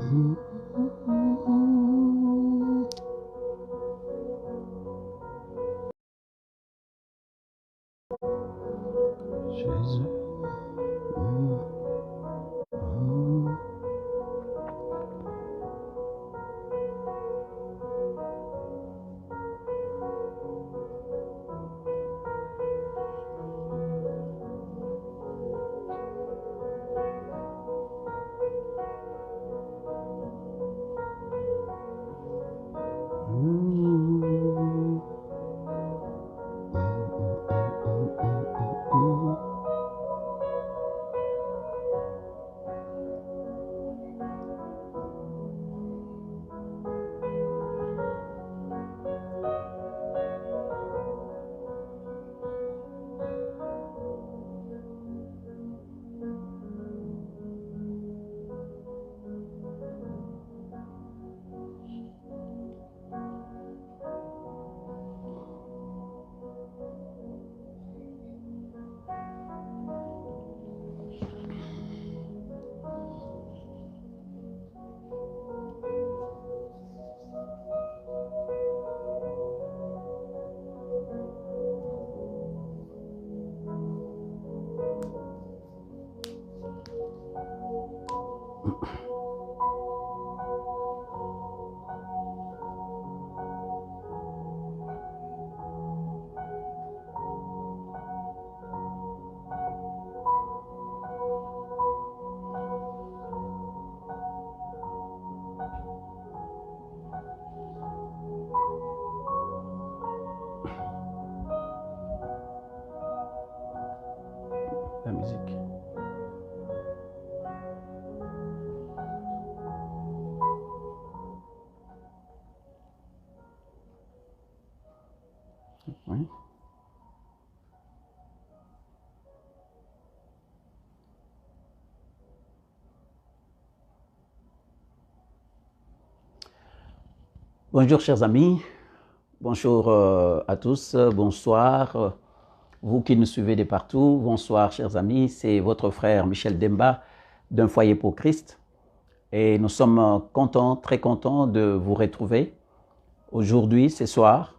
Jésus. La musique. Oui. Bonjour chers amis, bonjour à tous, bonsoir, vous qui nous suivez de partout, bonsoir chers amis, c'est votre frère Michel Demba d'un foyer pour Christ et nous sommes contents, très contents de vous retrouver aujourd'hui, ce soir,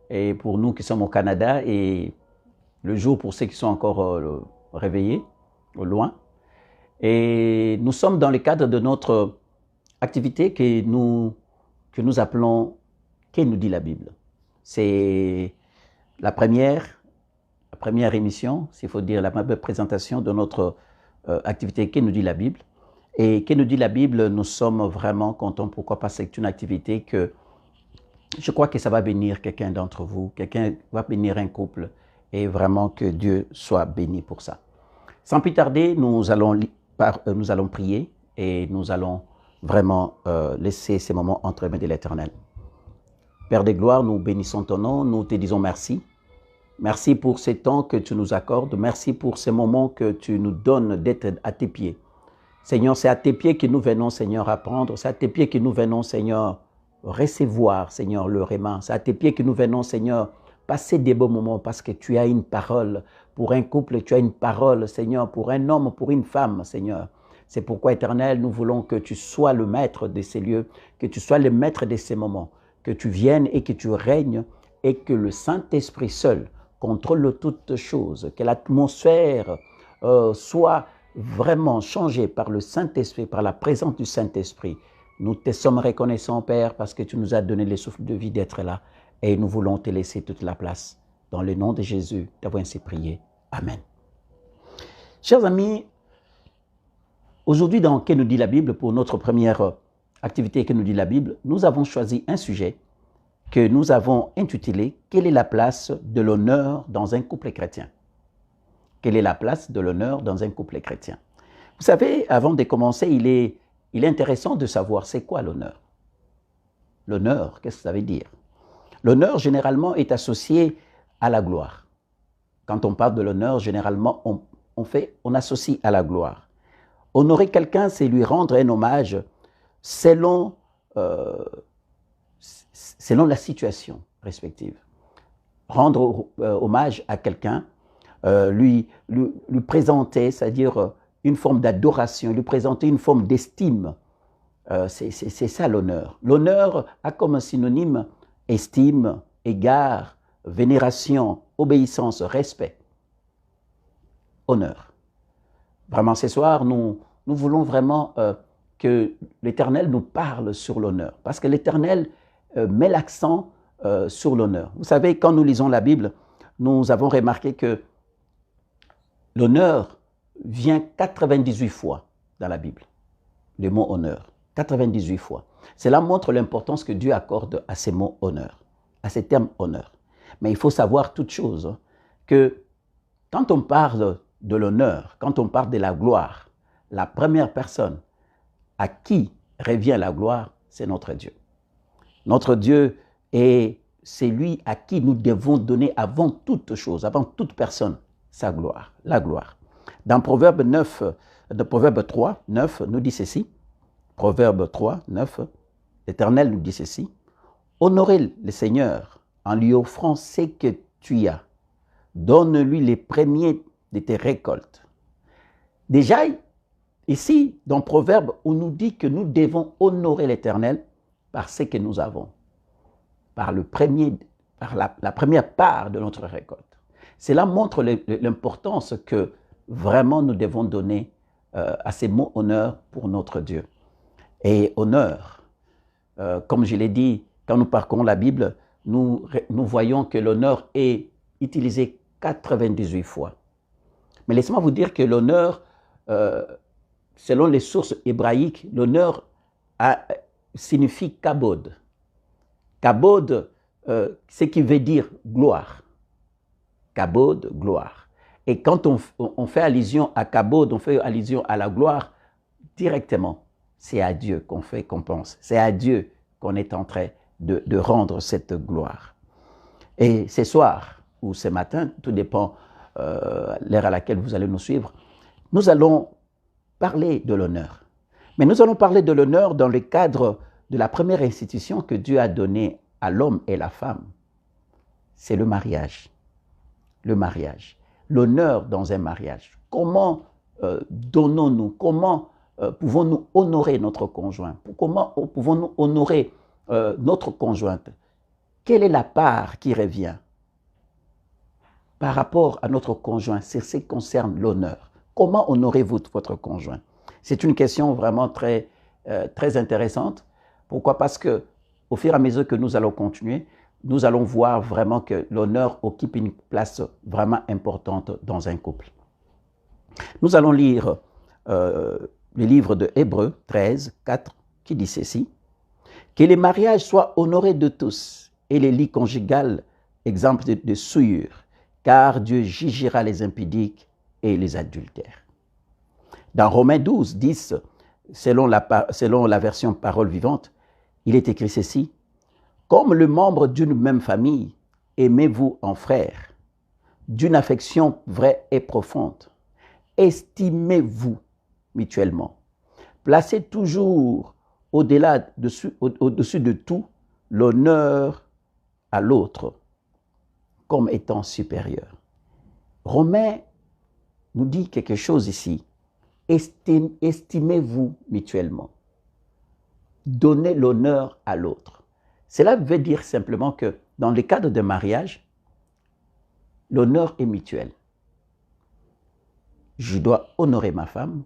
et pour nous qui sommes au Canada et le jour pour ceux qui sont encore réveillés, au loin. Et nous sommes dans le cadre de notre activité que nous appelons « Que nous dit la Bible ?» C'est la première émission, s'il faut dire la première présentation de notre activité « Que nous dit la Bible ?» Et « Que nous dit la Bible ?» nous sommes vraiment contents. Pourquoi? Parce que c'est une activité que je crois que ça va bénir quelqu'un d'entre vous, quelqu'un va bénir un couple et vraiment que Dieu soit béni pour ça. Sans plus tarder, nous allons prier et nous allons vraiment laisser ces moments entre les mains de l'Éternel. Père de gloire, nous bénissons ton nom, nous te disons merci. Merci pour ces temps que tu nous accordes, merci pour ces moments que tu nous donnes d'être à tes pieds. Seigneur, c'est à tes pieds que nous venons, Seigneur, apprendre, c'est à tes pieds que nous venons, Seigneur, recevoir, Seigneur, le réman. C'est à tes pieds que nous venons, Seigneur, passer des beaux moments parce que tu as une parole pour un couple, tu as une parole, Seigneur, pour un homme, pour une femme, Seigneur. C'est pourquoi, Éternel, nous voulons que tu sois le maître de ces lieux, que tu sois le maître de ces moments, que tu viennes et que tu règnes et que le Saint-Esprit seul contrôle toutes choses, que l'atmosphère soit vraiment changée par le Saint-Esprit, par la présence du Saint-Esprit. Nous te sommes reconnaissants, Père, parce que tu nous as donné le souffle de vie d'être là et nous voulons te laisser toute la place. Dans le nom de Jésus, t'avons ainsi prié. Amen. Chers amis, aujourd'hui, dans Que nous dit la Bible, pour notre première activité Que nous dit la Bible, nous avons choisi un sujet que nous avons intitulé « Quelle est la place de l'honneur dans un couple chrétien ?» Quelle est la place de l'honneur dans un couple chrétien? Vous savez, avant de commencer, il est intéressant de savoir c'est quoi l'honneur. L'honneur, qu'est-ce que ça veut dire? L'honneur, généralement, est associé à la gloire. Quand on parle de l'honneur, généralement, on associe à la gloire. Honorer quelqu'un, c'est lui rendre un hommage selon la situation respective. Rendre hommage à quelqu'un, lui présenter, c'est-à-dire une forme d'adoration, lui présenter une forme d'estime C'est ça l'honneur. L'honneur a comme synonyme estime, égard, vénération, obéissance, respect. Honneur. Vraiment, ce soir, nous voulons vraiment que l'Éternel nous parle sur l'honneur. Parce que l'Éternel met l'accent sur l'honneur. Vous savez, quand nous lisons la Bible, nous avons remarqué que l'honneur vient 98 fois dans la Bible. Le mot honneur, 98 fois. Cela montre l'importance que Dieu accorde à ces mots honneur, à ces termes honneur. Mais il faut savoir toute chose, que quand on parle de l'honneur, quand on parle de la gloire, la première personne à qui revient la gloire, c'est notre Dieu. Notre Dieu est celui à qui nous devons donner avant toute chose, avant toute personne, sa gloire, la gloire. Dans Proverbe 3, 9, nous dit ceci. Proverbe 3, 9, l'Éternel nous dit ceci. Honorez le Seigneur en lui offrant ce que tu as. Donne-lui les premiers de tes récoltes. Déjà, ici, dans Proverbe, on nous dit que nous devons honorer l'Éternel par ce que nous avons, par la première part de notre récolte. Cela montre l'importance que vraiment nous devons donner à ces mots honneur pour notre Dieu. Et honneur, comme je l'ai dit, quand nous parcourons la Bible, nous voyons que l'honneur est utilisé 98 fois. Mais laissez-moi vous dire que l'honneur, selon les sources hébraïques, l'honneur signifie kabod. Kabod, ce qui veut dire gloire. Kabod, gloire. Et quand on fait allusion à kabod, on fait allusion à la gloire directement. C'est à Dieu qu'on pense. C'est à Dieu qu'on est en train de rendre cette gloire. Et ce soir ou ce matin, tout dépend l'heure à laquelle vous allez nous suivre, nous allons parler de l'honneur. Mais nous allons parler de l'honneur dans le cadre de la première institution que Dieu a donnée à l'homme et la femme. C'est le mariage. Le mariage. L'honneur dans un mariage. Comment donnons-nous, comment pouvons-nous honorer notre conjoint? Comment pouvons-nous honorer notre conjointe? Quelle est la part qui revient par rapport à notre conjoint? C'est ce qui concerne l'honneur. Comment honorez-vous votre conjoint? C'est une question vraiment très intéressante. Pourquoi? Parce que au fur et à mesure que nous allons continuer, nous allons voir vraiment que l'honneur occupe une place vraiment importante dans un couple. Nous allons lire le livre de Hébreux 13, 4, qui dit ceci. « Que les mariages soient honorés de tous et les lits conjugales exempts de souillure, car Dieu jugera les impudiques et les adultères. » Dans Romains 12, 10, selon la version Parole vivante, il est écrit ceci. « Comme le membre d'une même famille, aimez-vous en frères, d'une affection vraie et profonde. Estimez-vous mutuellement. Placez toujours au-dessus de tout l'honneur à l'autre comme étant supérieur. » Romains nous dit quelque chose ici. Estimez-vous mutuellement. Donnez l'honneur à l'autre. Cela veut dire simplement que dans le cadre de mariage, l'honneur est mutuel. Je dois honorer ma femme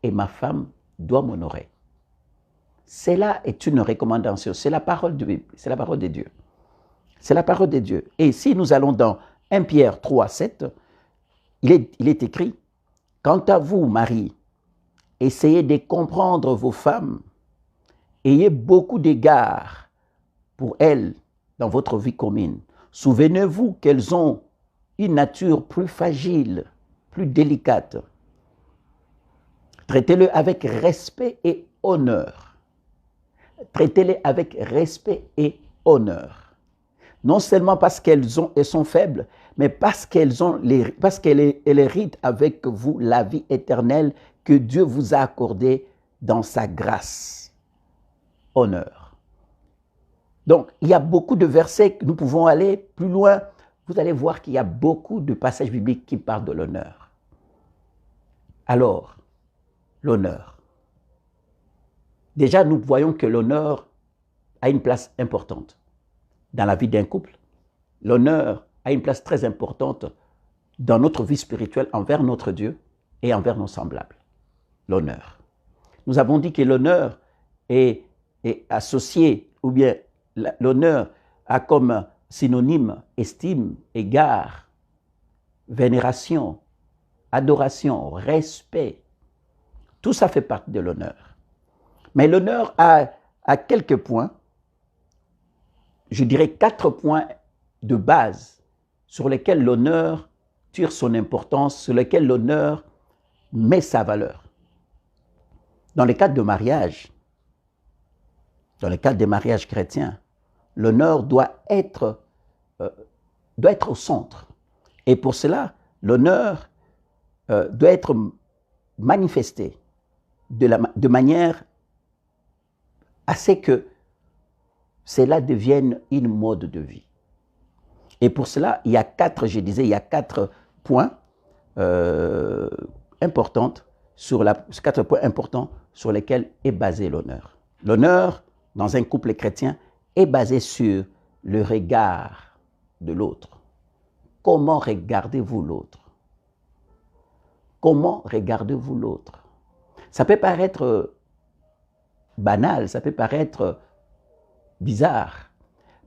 et ma femme doit m'honorer. Cela est une recommandation, c'est la parole de Dieu. C'est la parole de Dieu. C'est la parole de Dieu. Et si nous allons dans 1 Pierre 3, 7, il est écrit, « Quant à vous, maris, essayez de comprendre vos femmes, ayez beaucoup d'égards pour elles dans votre vie commune. Souvenez-vous qu'elles ont une nature plus fragile, plus délicate. Traitez-le avec respect et honneur. Traitez-les avec respect et honneur. Non seulement parce qu'elles sont faibles, mais parce qu'elles héritent avec vous la vie éternelle que Dieu vous a accordée dans sa grâce. Honneur. Donc, il y a beaucoup de versets que nous pouvons aller plus loin. Vous allez voir qu'il y a beaucoup de passages bibliques qui parlent de l'honneur. Alors, l'honneur. déjà nous voyons que l'honneur a une place importante dans la vie d'un couple. L'honneur a une place très importante dans notre vie spirituelle envers notre Dieu et envers nos semblables. L'honneur. Nous avons dit que l'honneur est associé, ou bien l'honneur a comme synonyme estime, égard, vénération, adoration, respect. Tout ça fait partie de l'honneur. Mais l'honneur a quelques points, je dirais 4 points de base sur lesquels l'honneur tire son importance, sur lesquels l'honneur met sa valeur. Dans le cadre de mariage, dans le cadre des mariages chrétiens, l'honneur doit être au centre. Et pour cela, l'honneur doit être manifesté de manière à ce que cela devienne une mode de vie. Et pour cela, il y a 4 points importants sur lesquels est basé l'honneur. L'honneur, dans un couple chrétien, est basé sur le regard de l'autre. Comment regardez-vous l'autre? Comment regardez-vous l'autre? Ça peut paraître banal, ça peut paraître bizarre,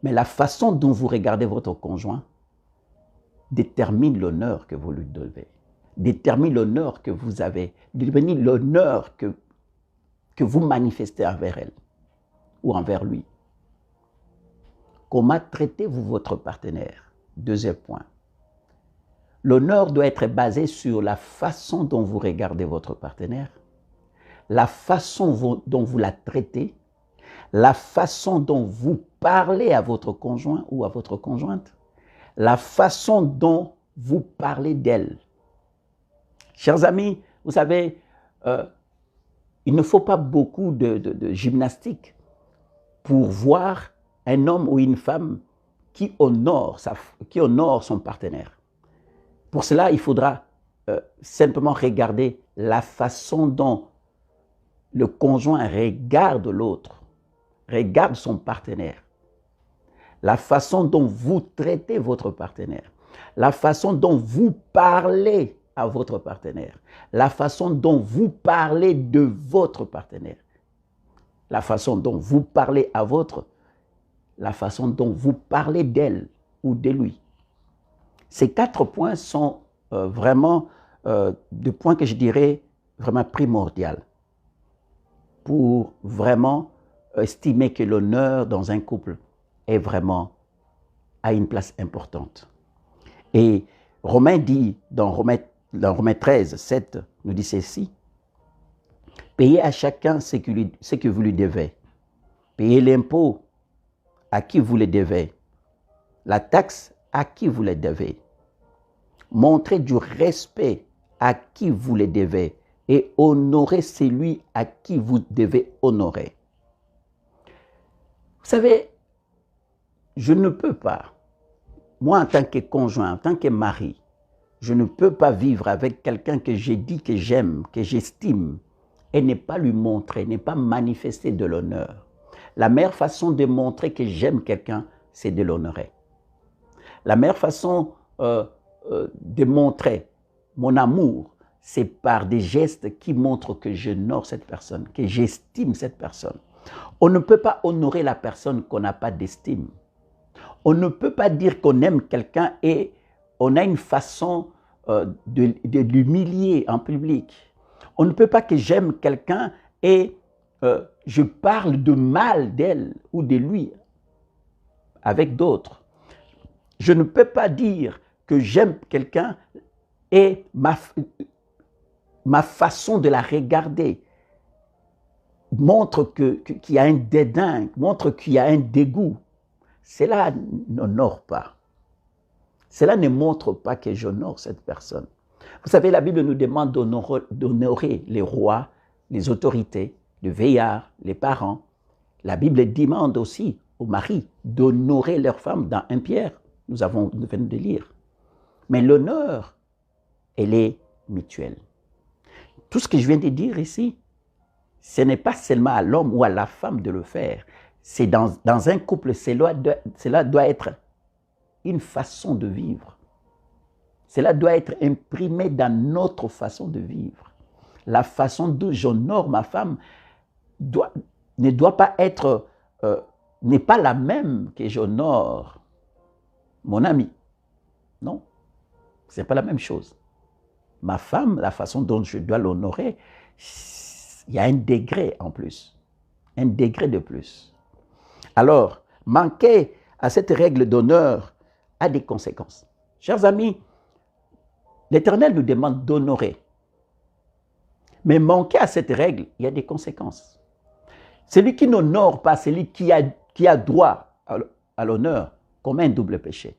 mais la façon dont vous regardez votre conjoint détermine l'honneur que vous lui devez, détermine l'honneur que vous avez, détermine l'honneur que vous manifestez envers elle ou envers lui. Comment traitez-vous votre partenaire? Deuxième point. L'honneur doit être basé sur la façon dont vous regardez votre partenaire, la façon dont vous la traitez, la façon dont vous parlez à votre conjoint ou à votre conjointe, la façon dont vous parlez d'elle. Chers amis, vous savez, il ne faut pas beaucoup de gymnastique pour voir un homme ou une femme qui honore son partenaire. Pour cela, il faudra simplement regarder la façon dont le conjoint regarde l'autre, regarde son partenaire, la façon dont vous traitez votre partenaire, la façon dont vous parlez à votre partenaire, la façon dont vous parlez de votre partenaire, la façon dont vous parlez à la façon dont vous parlez d'elle ou de lui. Ces 4 points sont vraiment des points que je dirais vraiment primordiaux pour vraiment estimer que l'honneur dans un couple est vraiment à une place importante. Et Romain dit, dans Romains 13, 7, nous dit ceci: payez à chacun ce que vous lui devez. Payez l'impôt à qui vous le devez, la taxe à qui vous le devez. Montrez du respect à qui vous le devez et honorez celui à qui vous devez honorer. Vous savez, je ne peux pas, moi en tant que conjoint, en tant que mari, je ne peux pas vivre avec quelqu'un que j'ai dit que j'aime, que j'estime, et ne pas lui montrer, ne pas manifester de l'honneur. La meilleure façon de montrer que j'aime quelqu'un, c'est de l'honorer. La meilleure façon de montrer mon amour, c'est par des gestes qui montrent que j'honore cette personne, que j'estime cette personne. On ne peut pas honorer la personne qu'on n'a pas d'estime. On ne peut pas dire qu'on aime quelqu'un et on a une façon de l'humilier en public. On ne peut pas que j'aime quelqu'un et je parle de mal d'elle ou de lui avec d'autres. Je ne peux pas dire que j'aime quelqu'un et ma façon de la regarder montre qu'il y a un dédain, montre qu'il y a un dégoût. Cela n'honore pas. Cela ne montre pas que j'honore cette personne. Vous savez, la Bible nous demande d'honorer les rois, les autorités, les vieillards, les parents. La Bible demande aussi aux maris d'honorer leurs femmes dans 1 Pierre. Nous venons de lire. Mais l'honneur, elle est mutuelle. Tout ce que je viens de dire ici, ce n'est pas seulement à l'homme ou à la femme de le faire. C'est dans un couple, cela doit être une façon de vivre. Cela doit être imprimé dans notre façon de vivre. La façon dont j'honore ma femme ne doit pas être, n'est pas la même que j'honore mon ami. Non, ce n'est pas la même chose. Ma femme, la façon dont je dois l'honorer, il y a un degré en plus, un degré de plus. Alors, manquer à cette règle d'honneur a des conséquences. Chers amis, l'Éternel nous demande d'honorer. Mais manquer à cette règle, il y a des conséquences. Celui qui n'honore pas, celui qui a droit à l'honneur, commet un double péché.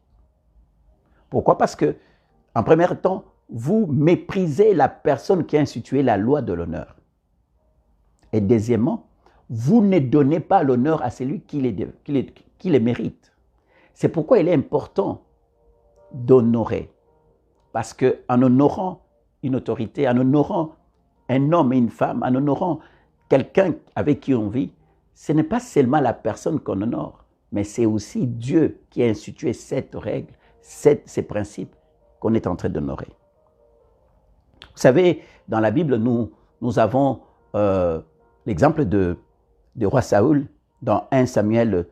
Pourquoi? Parce que, en premier temps, vous méprisez la personne qui a institué la loi de l'honneur. Et deuxièmement, vous ne donnez pas l'honneur à celui qui le mérite. C'est pourquoi il est important d'honorer. Parce qu'en honorant une autorité, en honorant un homme et une femme, en honorant quelqu'un avec qui on vit, ce n'est pas seulement la personne qu'on honore, mais c'est aussi Dieu qui a institué cette règle, ces principes qu'on est en train d'honorer. Vous savez, dans la Bible, nous avons l'exemple de roi Saül, dans 1 Samuel,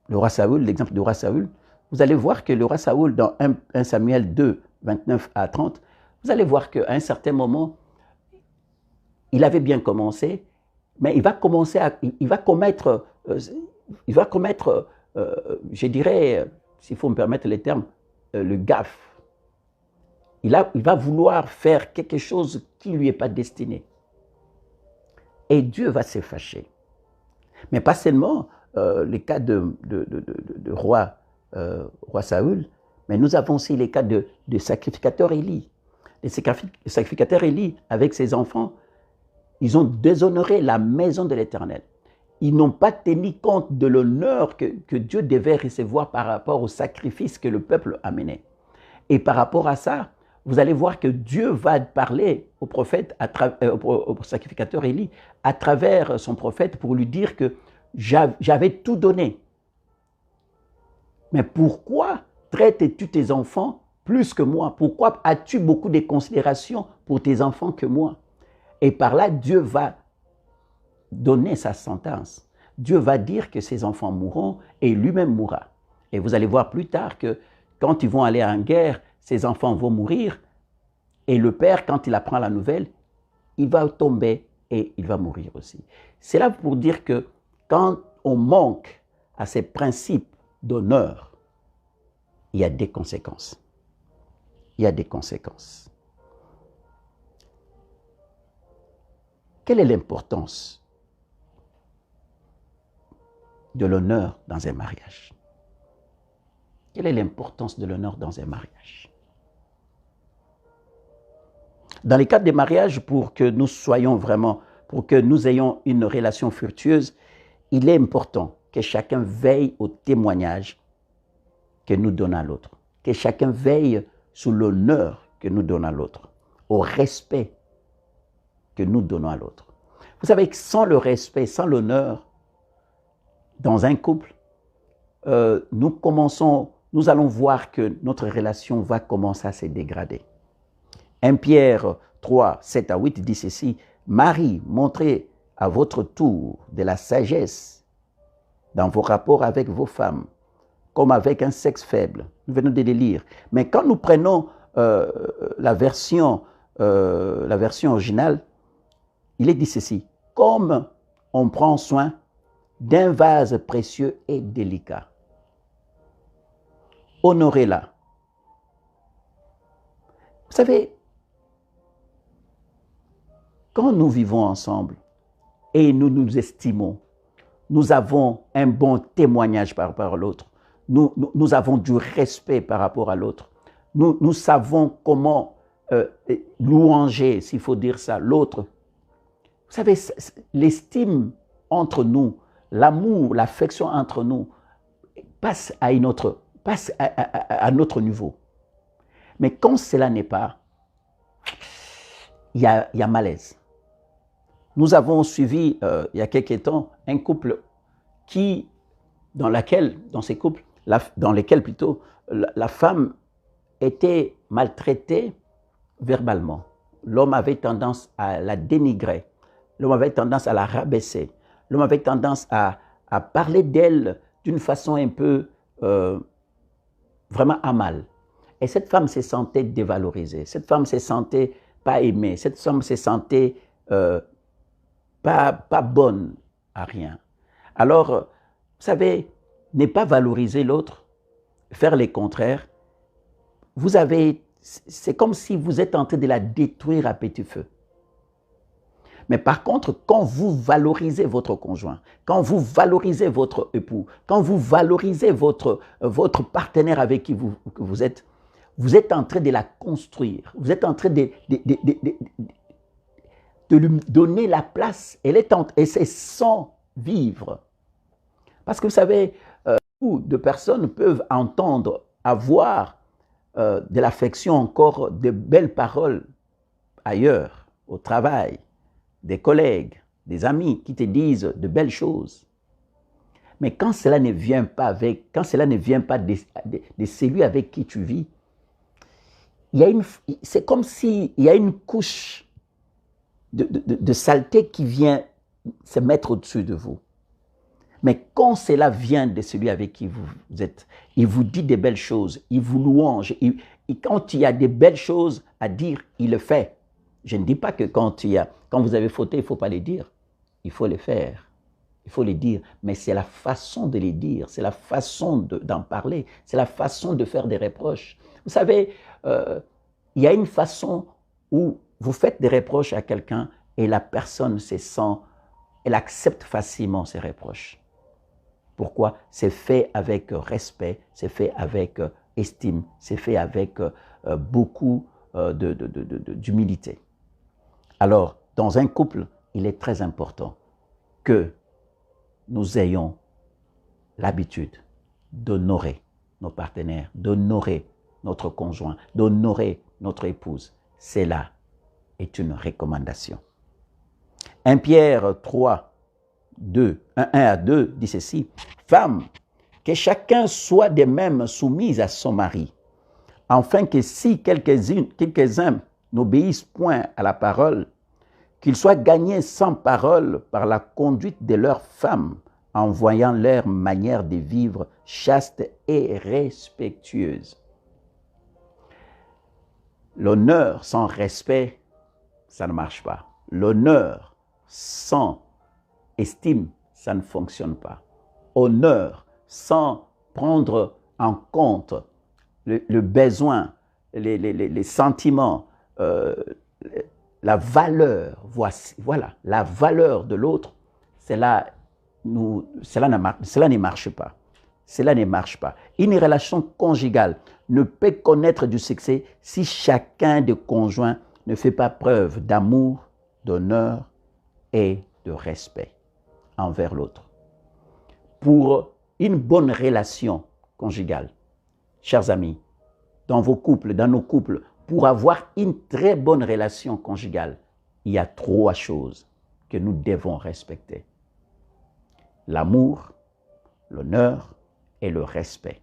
l'exemple du roi Saül. Vous allez voir que le roi Saül, dans 1 Samuel 2, 29 à 30, vous allez voir qu'à un certain moment, il avait bien commencé, mais il va commettre, je dirais, s'il faut me permettre les termes, le gaffe. Il va vouloir faire quelque chose qui ne lui est pas destiné. Et Dieu va se fâcher. Mais pas seulement les cas de roi Saül, mais nous avons aussi les cas de sacrificateur Élie. Les sacrificateurs Élie, avec ses enfants, ils ont déshonoré la maison de l'Éternel. Ils n'ont pas tenu compte de l'honneur que Dieu devait recevoir par rapport au sacrifice que le peuple amenait. Et par rapport à ça, vous allez voir que Dieu va parler au prophète, au sacrificateur Élie, à travers son prophète pour lui dire que j'avais tout donné. Mais pourquoi traites-tu tes enfants plus que moi? Pourquoi as-tu beaucoup de considération pour tes enfants que moi? Et par là, Dieu va donner sa sentence. Dieu va dire que ses enfants mourront et lui-même mourra. Et vous allez voir plus tard que quand ils vont aller en guerre, ses enfants vont mourir. Et le père, quand il apprend la nouvelle, il va tomber et il va mourir aussi. C'est là pour dire que quand on manque à ces principes d'honneur, il y a des conséquences. Il y a des conséquences. Quelle est l'importance de l'honneur dans un mariage? Quelle est l'importance de l'honneur dans un mariage? Dans les cas des mariages, pour que nous ayons une relation fructueuse, il est important que chacun veille au témoignage que nous donnons à l'autre, que chacun veille sur l'honneur que nous donnons à l'autre, au respect que nous donnons à l'autre. Vous savez que sans le respect, sans l'honneur, dans un couple, nous allons voir que notre relation va commencer à se dégrader. 1 Pierre 3, 7 à 8 dit ceci: Marie, montrez à votre tour de la sagesse dans vos rapports avec vos femmes, comme avec un sexe faible. Nous venons de les lire. Mais quand nous prenons la version originale, il est dit ceci: comme on prend soin d'un vase précieux et délicat. Honorez-la. Vous savez, quand nous vivons ensemble et nous nous estimons, nous avons un bon témoignage par rapport à l'autre, nous avons du respect par rapport à l'autre, nous savons comment louanger, s'il faut dire ça, l'autre. Vous savez, l'estime entre nous, l'amour, l'affection entre nous passe à notre niveau. Mais quand cela n'est pas, il y a malaise. Nous avons suivi il y a quelques temps un couple qui, dans ces couples, dans lesquels plutôt, la femme était maltraitée verbalement. L'homme avait tendance à la dénigrer, l'homme avait tendance à la rabaisser, l'homme avait tendance à parler d'elle d'une façon un peu vraiment à mal. Et cette femme se sentait dévalorisée, cette femme se sentait pas aimée, cette femme se sentait pas bonne à rien. Alors, vous savez, ne pas valoriser l'autre, faire le contraire, c'est comme si vous êtes en train de la détruire à petit feu. Mais par contre, quand vous valorisez votre conjoint, quand vous valorisez votre époux, quand vous valorisez votre partenaire avec qui vous êtes en train de la construire, vous êtes en train de lui donner la place, et c'est sans vivre. Parce que vous savez, beaucoup de personnes peuvent entendre, avoir de l'affection, encore de belles paroles ailleurs, au travail, des collègues, des amis qui te disent de belles choses. Mais quand cela ne vient pas de celui avec qui tu vis, c'est comme s'il y a une couche de saleté qui vient se mettre au-dessus de vous. Mais quand cela vient de celui avec qui vous êtes, il vous dit des belles choses, il vous louange, et quand il y a des belles choses à dire, il le fait. Je ne dis pas que quand vous avez fauté, il ne faut pas les dire. Il faut les faire, il faut les dire. Mais c'est la façon de les dire, c'est la façon d'en parler, c'est la façon de faire des reproches. Vous savez, il y a une façon où vous faites des reproches à quelqu'un et la personne elle accepte facilement ces reproches. Pourquoi? C'est fait avec respect, c'est fait avec estime, c'est fait avec beaucoup d'humilité. Alors, dans un couple, il est très important que nous ayons l'habitude d'honorer nos partenaires, d'honorer notre conjoint, d'honorer notre épouse. Cela est une recommandation. 1 Pierre 3, 1 à 2 dit ceci: « Femmes, que chacun soit de même soumise à son mari, afin que si quelques-uns n'obéissent point à la parole, qu'ils soient gagnés sans parole par la conduite de leurs femmes, en voyant leur manière de vivre chaste et respectueuse. » L'honneur sans respect, ça ne marche pas. L'honneur sans estime, ça ne fonctionne pas. Honneur sans prendre en compte le besoin, les sentiments, la valeur, voilà, la valeur de l'autre, cela ne marche pas. Cela ne marche pas. Une relation conjugale ne peut connaître du succès si chacun des conjoints ne fait pas preuve d'amour, d'honneur et de respect envers l'autre. Pour une bonne relation conjugale, chers amis, dans vos couples, dans nos couples, pour avoir une très bonne relation conjugale, il y a 3 choses que nous devons respecter: l'amour, l'honneur et le respect.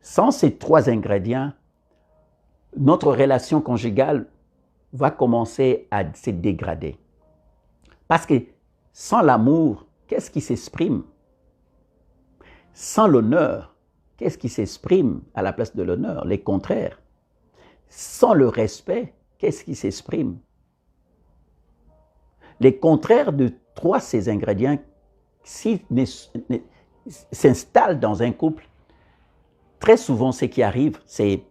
Sans ces 3 ingrédients, notre relation conjugale va commencer à se dégrader. Parce que sans l'amour, qu'est-ce qui s'exprime? Sans l'honneur, qu'est-ce qui s'exprime à la place de l'honneur? Les contraires. Sans le respect, qu'est-ce qui s'exprime? Les contraires de ces ingrédients, s'ils s'installent dans un couple, très souvent ce qui arrive, c'est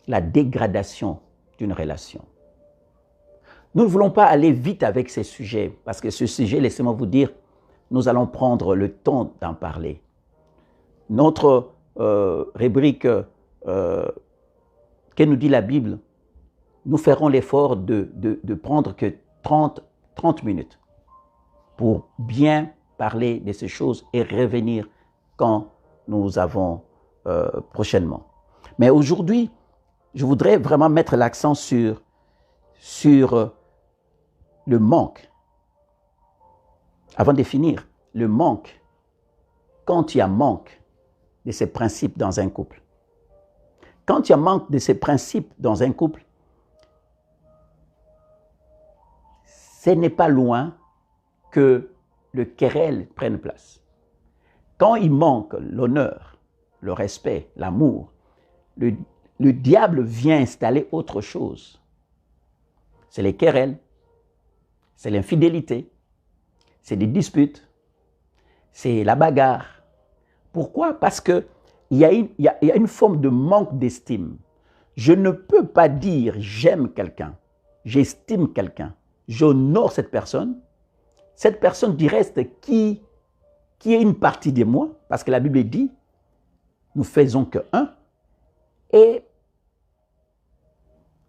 la dégradation d'une relation. Nous ne voulons pas aller vite avec ces sujets, parce que ce sujet, laissez-moi vous dire, nous allons prendre le temps d'en parler. Notre rubrique que nous dit la Bible, nous ferons l'effort de prendre que 30 minutes pour bien parler de ces choses et revenir quand nous avons prochainement. Mais aujourd'hui, je voudrais vraiment mettre l'accent sur le manque, avant de finir, le manque, quand il y a manque de ces principes dans un couple, quand il y a manque de ces principes dans un couple, ce n'est pas loin que le querelle prenne place. Quand il manque l'honneur, le respect, l'amour, le diable vient installer autre chose. C'est les querelles, c'est l'infidélité, c'est des disputes, c'est la bagarre. Pourquoi? Parce qu'il y a une forme de manque d'estime. Je ne peux pas dire j'aime quelqu'un, j'estime quelqu'un, j'honore cette personne du reste qui est une partie de moi, parce que la Bible dit, nous faisons que un, et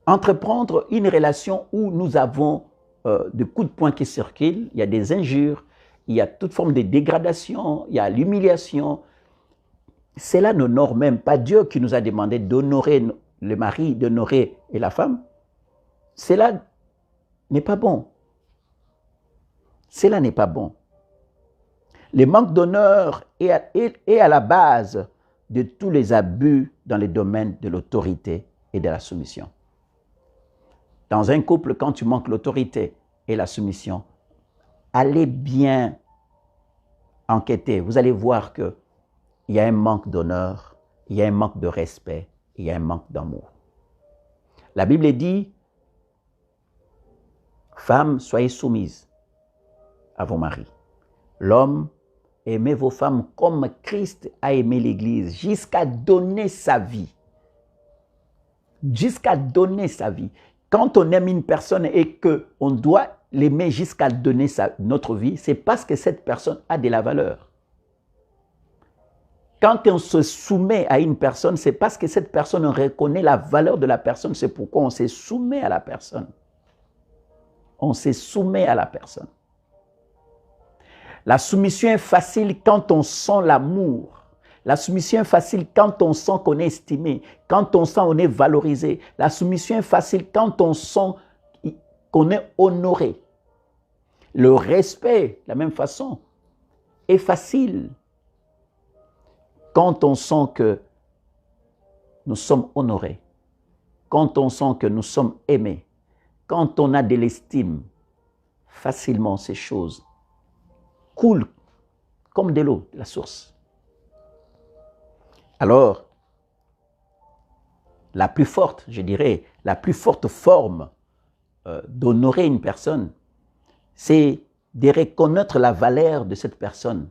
entreprendre une relation où nous avons des coups de poing qui circulent, il y a des injures, il y a toute forme de dégradation, il y a l'humiliation. Cela n'honore même pas Dieu qui nous a demandé d'honorer le mari, d'honorer la femme. Cela n'est pas bon. Cela n'est pas bon. Le manque d'honneur est à la base de tous les abus dans les domaines de l'autorité et de la soumission. Dans un couple, quand tu manques l'autorité et la soumission, allez bien enquêter. Vous allez voir qu'il y a un manque d'honneur, il y a un manque de respect, il y a un manque d'amour. La Bible dit, femmes, soyez soumises à vos maris. L'homme, aimez vos femmes comme Christ a aimé l'Église, jusqu'à donner sa vie. Jusqu'à donner sa vie. Quand on aime une personne et qu'on doit l'aimer jusqu'à donner notre vie, c'est parce que cette personne a de la valeur. Quand on se soumet à une personne, c'est parce que cette personne reconnaît la valeur de la personne. C'est pourquoi on se soumet à la personne. On se soumet à la personne. La soumission est facile quand on sent l'amour. La soumission est facile quand on sent qu'on est estimé, quand on sent qu'on est valorisé. La soumission est facile quand on sent qu'on est honoré. Le respect, de la même façon, est facile quand on sent que nous sommes honorés, quand on sent que nous sommes aimés, quand on a de l'estime. Facilement, ces choses coulent comme de l'eau, la source. Alors, la plus forte, je dirais, la plus forte forme d'honorer une personne, c'est de reconnaître la valeur de cette personne.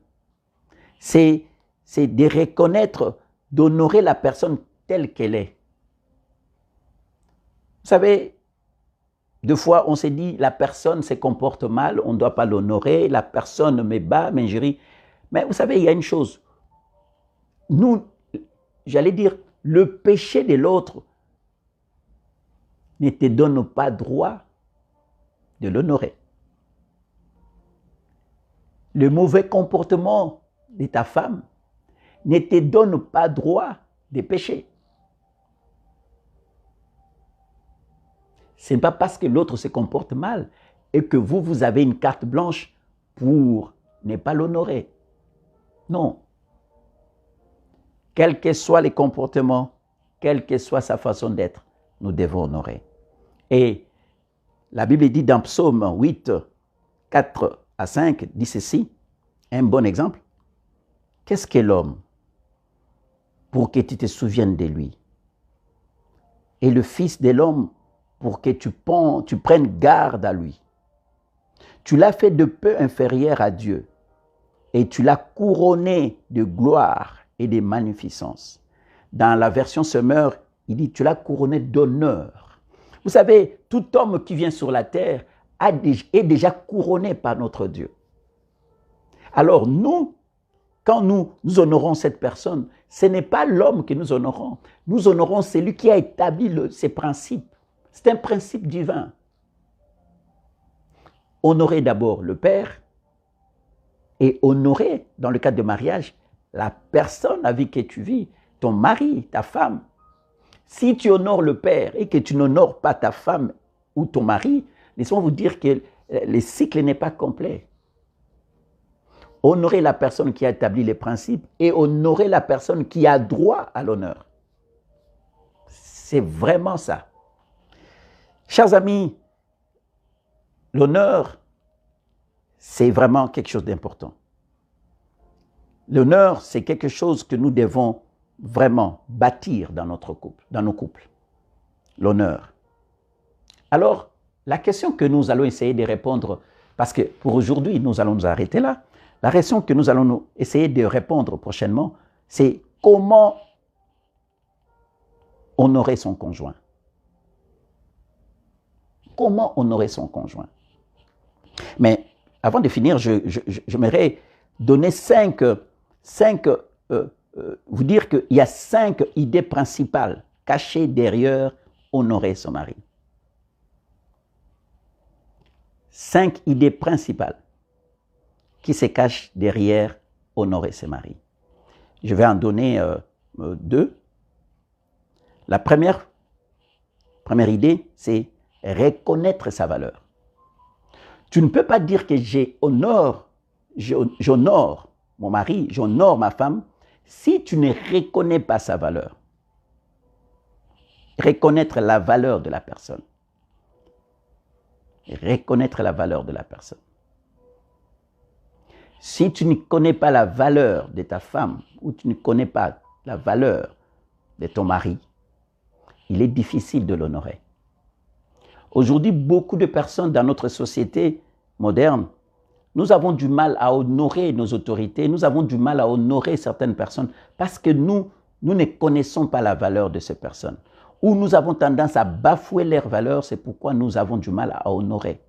C'est de reconnaître, d'honorer la personne telle qu'elle est. Vous savez, deux fois, on s'est dit, la personne se comporte mal, on ne doit pas l'honorer, la personne me bat, m'injurie. Mais vous savez, il y a une chose. Nous, j'allais dire, le péché de l'autre ne te donne pas droit de l'honorer. Le mauvais comportement de ta femme ne te donne pas droit de pécher. Ce n'est pas parce que l'autre se comporte mal et que vous avez une carte blanche pour ne pas l'honorer. Non. Quels que soient les comportements, quelle que soit sa façon d'être, nous devons honorer. Et la Bible dit dans Psaume 8, 4 à 5, dit ceci, un bon exemple. Qu'est-ce qu'est l'homme pour que tu te souviennes de lui? Et le Fils de l'homme pour que tu prennes garde à lui. Tu l'as fait de peu inférieur à Dieu et tu l'as couronné de gloire et de magnificence. Dans la version Semeur, il dit tu l'as couronné d'honneur. Vous savez, tout homme qui vient sur la terre est déjà couronné par notre Dieu. Alors nous, quand nous honorons cette personne, ce n'est pas l'homme que nous honorons. Nous honorons celui qui a établi ces principes. C'est un principe divin. Honorer d'abord le père et honorer, dans le cadre de mariage, la personne avec qui tu vis, ton mari, ta femme. Si tu honores le père et que tu n'honores pas ta femme ou ton mari, laissez-moi vous dire que le cycle n'est pas complet. Honorer la personne qui a établi les principes et honorer la personne qui a droit à l'honneur. C'est vraiment ça. Chers amis, l'honneur, c'est vraiment quelque chose d'important. L'honneur, c'est quelque chose que nous devons vraiment bâtir dans notre couple, dans nos couples. L'honneur. Alors, la question que nous allons essayer de répondre, parce que pour aujourd'hui, nous allons nous arrêter là, la question que nous allons essayer de répondre prochainement, c'est comment honorer son conjoint. Comment honorer son conjoint. Mais avant de finir, j'aimerais donner vous dire qu'il y a 5 idées principales cachées derrière honorer son mari. 5 idées principales qui se cachent derrière honorer ses maris. Je vais en donner 2. La première idée, c'est reconnaître sa valeur. Tu ne peux pas dire que j'honore mon mari, j'honore ma femme, si tu ne reconnais pas sa valeur. Reconnaître la valeur de la personne. Reconnaître la valeur de la personne. Si tu ne connais pas la valeur de ta femme ou tu ne connais pas la valeur de ton mari, il est difficile de l'honorer. Aujourd'hui, beaucoup de personnes dans notre société moderne, nous avons du mal à honorer nos autorités, nous avons du mal à honorer certaines personnes parce que nous ne connaissons pas la valeur de ces personnes. Ou nous avons tendance à bafouer leurs valeurs, c'est pourquoi nous avons du mal à honorer.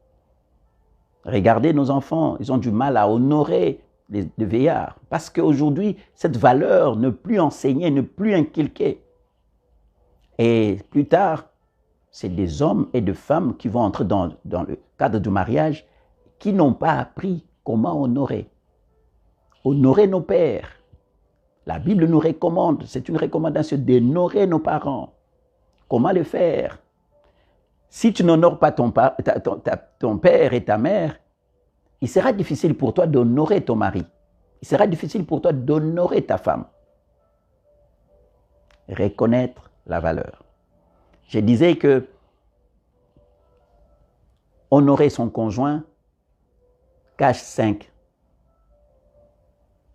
Regardez nos enfants, ils ont du mal à honorer les vieillards parce qu'aujourd'hui, cette valeur n'est plus enseignée, n'est plus inculquée. Et plus tard, c'est des hommes et des femmes qui vont entrer dans le cadre du mariage qui n'ont pas appris comment honorer. Honorer nos pères. La Bible nous recommande, c'est une recommandation d'honorer nos parents. Comment le faire? Si tu n'honores pas ton père et ta mère, il sera difficile pour toi d'honorer ton mari. Il sera difficile pour toi d'honorer ta femme. Reconnaître la valeur. Je disais que honorer son conjoint cache 5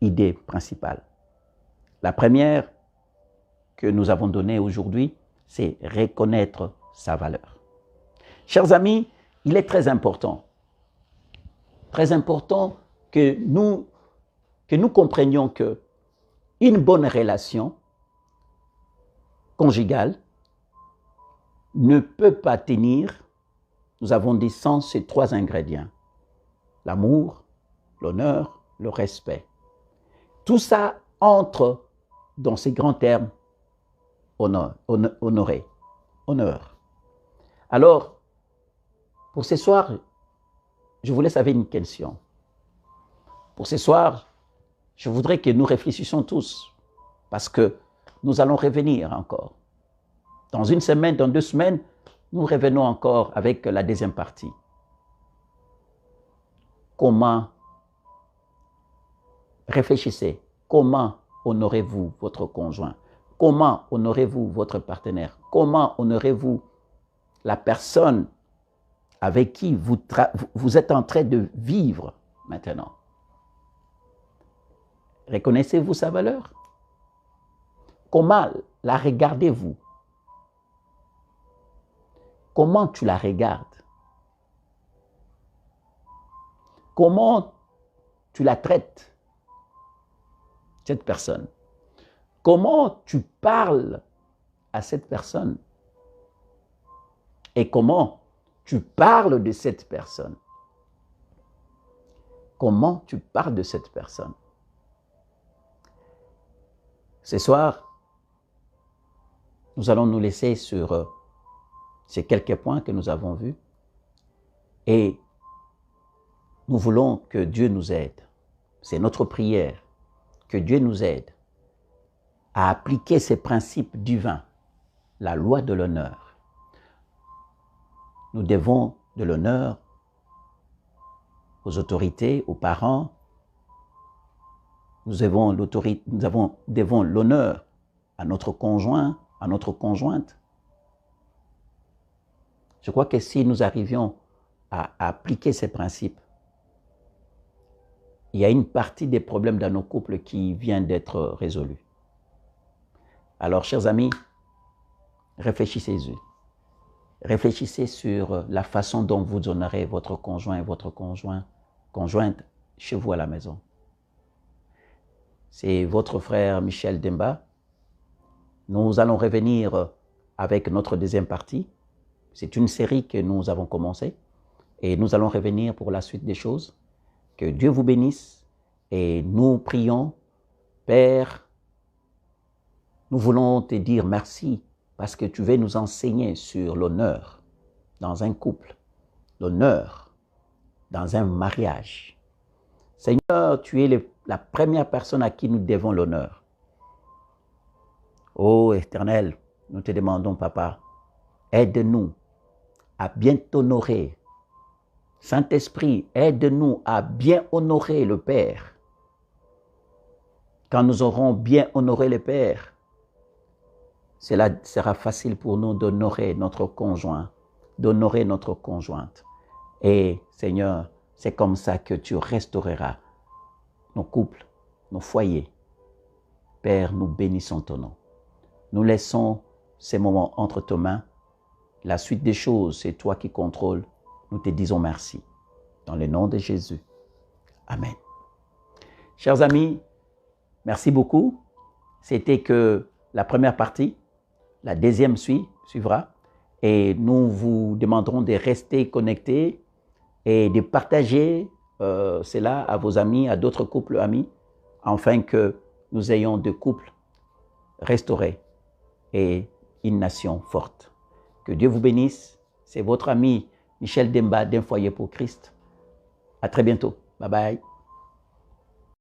idées principales. La première que nous avons donnée aujourd'hui, c'est reconnaître sa valeur. Chers amis, il est très important que nous comprenions que une bonne relation conjugale ne peut pas tenir, nous avons dit, sans ces 3 ingrédients. L'amour, l'honneur, le respect. Tout ça entre dans ces grands termes, honorer, honneur. Alors, pour ce soir, je vous laisse avec une question. Pour ce soir, je voudrais que nous réfléchissions tous, parce que nous allons revenir encore. Dans 1 semaine, dans 2 semaines, nous revenons encore avec la deuxième partie. Comment réfléchissez, comment honorez-vous votre conjoint? Comment honorez-vous votre partenaire? Comment honorez-vous la personne avec qui vous êtes en train de vivre maintenant? Reconnaissez-vous sa valeur? Comment la regardez-vous? Comment tu la regardes? Comment tu la traites, cette personne? Comment tu parles à cette personne? Et comment tu parles de cette personne? Comment tu parles de cette personne? Ce soir, nous allons nous laisser sur ces quelques points que nous avons vus et nous voulons que Dieu nous aide. C'est notre prière, que Dieu nous aide à appliquer ces principes divins, la loi de l'honneur. Nous devons de l'honneur aux autorités, aux parents. Nous devons l'honneur à notre conjoint, à notre conjointe. Je crois que si nous arrivions à appliquer ces principes, il y a une partie des problèmes dans nos couples qui vient d'être résolue. Alors, chers amis, réfléchissez-y. Réfléchissez sur la façon dont vous honorez votre conjoint et votre conjointe chez vous à la maison. C'est votre frère Michel Demba. Nous allons revenir avec notre deuxième partie. C'est une série que nous avons commencée et nous allons revenir pour la suite des choses. Que Dieu vous bénisse et nous prions. Père, nous voulons te dire merci parce que tu veux nous enseigner sur l'honneur dans un couple, l'honneur dans un mariage. Seigneur, tu es la première personne à qui nous devons l'honneur. Ô Éternel, nous te demandons, Papa, aide-nous à bien t'honorer. Saint-Esprit, aide-nous à bien honorer le Père. Quand nous aurons bien honoré le Père, cela sera facile pour nous d'honorer notre conjoint, d'honorer notre conjointe. Et Seigneur, c'est comme ça que tu restaureras nos couples, nos foyers. Père, nous bénissons ton nom. Nous laissons ces moments entre tes mains. La suite des choses, c'est toi qui contrôles. Nous te disons merci. Dans le nom de Jésus. Amen. Chers amis, merci beaucoup. C'était que la première partie. La deuxième suivra. Et nous vous demanderons de rester connectés et de partager cela à vos amis, à d'autres couples amis, afin que nous ayons des couples restaurés et une nation forte. Que Dieu vous bénisse. C'est votre ami Michel Demba d'Un Foyer pour Christ. À très bientôt. Bye bye.